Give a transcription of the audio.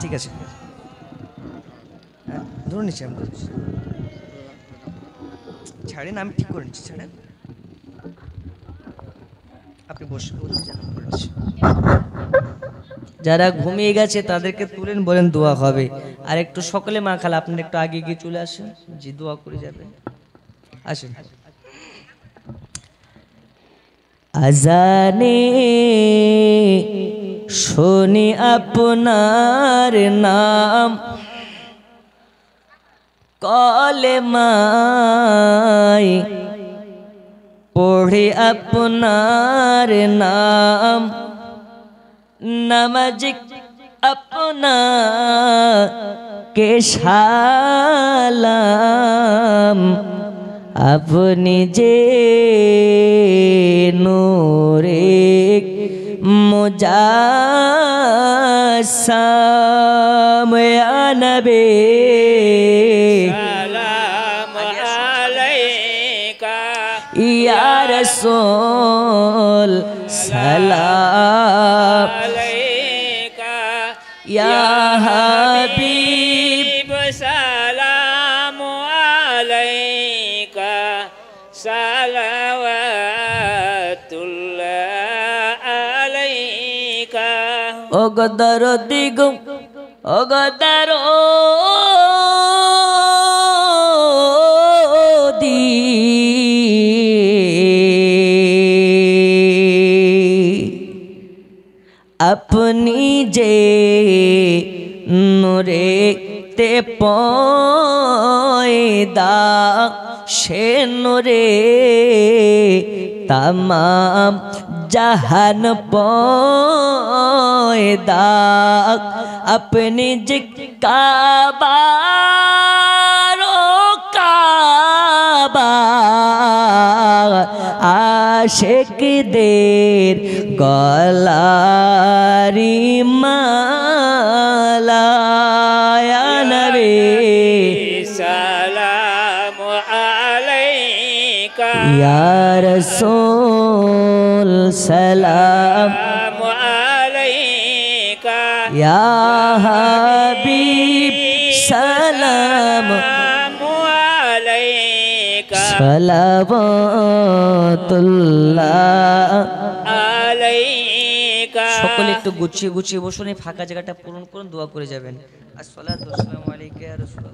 ঠিক আছে, ধরে নিচ্ছি আমি, ছাড়েন, আমি ঠিক করে নিচ্ছি, ছাড়েন, আপনি বসে যারা ঘুমিয়ে গেছে তাদেরকে তুলেন, বলেন দোয়া হবে। আর একটু সকলে মা খালা আপনারা একটু আগে গিয়ে চলে আসেন, জি দোয়া করে যাবেন, আসেন। আজানে শুনি আপনার নাম, কলেমায় পড়ে আপনার নাম, নামাজ আপনাকে সালাম, আপনি যে নূরে মুজাসসাম, ইয়া নবী সালাম আলাইকা, ইয়া রাসূল সালাম আলাইকা, ইয়া হাবিব সালাম আলাইকা, সালাওয়াতুল্লাহ আলাইকা। ও দরদি গো, ও দরদি, আপনি যে নূরে তে পয়দা, সে নূরে তামাম জাহান পয়দা, আপনি যে কাবার কাবা, আশিকদের গলারি মালা, ইয়া নবী সালাম আলাইকা, ইয়া রাসূল সালাম আলাইকা, ইয়া হাবিব সালাম আলাইকা, সালাওয়াতুল্লাহ আলাইকা। সকলে একটু গুছিয়ে গুছিয়ে বসুন, এই ফাঁকা জায়গাটা পূরণ করুন, দোয়া করে যাবেন। আসসালাতু ওয়াসসালামু আলাইকা ইয়া রাসূলুল্লাহ।